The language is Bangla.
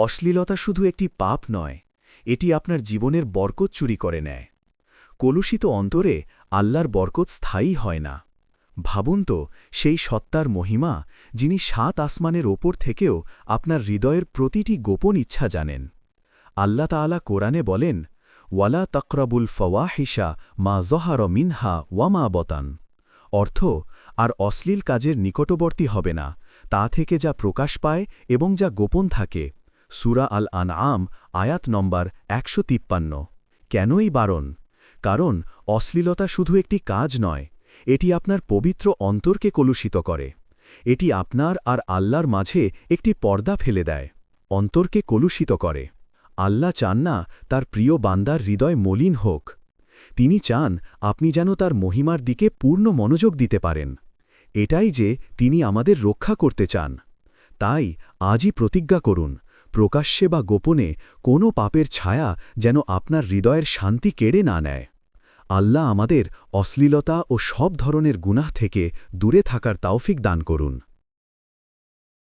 অশ্লীলতা শুধু একটি পাপ নয়, এটি আপনার জীবনের বরকত চুরি করে নেয়। কলুষিত অন্তরে আল্লাহর বরকত স্থায়ী হয় না। ভাবুন তো সেই সত্তার মহিমা, যিনি ৭ আসমানের ওপর থেকেও আপনার হৃদয়ের প্রতিটি গোপন ইচ্ছা জানেন। আল্লাহ তাআলা কোরআনে বলেন, ওয়ালা তকরাবুল ফওয়াহিশা মা জহার মিনহা ওয়ামা বতান। অর্থ, আর অশ্লীল কাজের নিকটবর্তী হবে না, তা থেকে যা প্রকাশ পায় এবং যা গোপন থাকে। সূরা আল আনআম আয়াত নম্বর ১৫৩। কেনই বারণ? কারণ অশ্লীলতা শুধু একটি কাজ নয়, এটি আপনার পবিত্র অন্তরকে কলুষিত করে। এটি আপনার আর আল্লাহর মাঝে একটি পর্দা ফেলে দেয়, অন্তরকে কলুষিত করে। আল্লাহ চান না তার প্রিয় বান্দার হৃদয় মলিন হোক। তিনি চান আপনি যেন তার মহিমার দিকে পূর্ণ মনোযোগ দিতে পারেন। এটাই যে তিনি আমাদের রক্ষা করতে চান। তাই আজই প্রতিজ্ঞা করুন, প্রকাশ্যে বা গোপনে কোনো পাপের ছায়া যেন আপনার হৃদয়ের শান্তি কেড়ে না নেয়। আল্লাহ আমাদের অশ্লীলতা ও সব ধরনের গুনাহ থেকে দূরে থাকার তাওফিক দান করুন।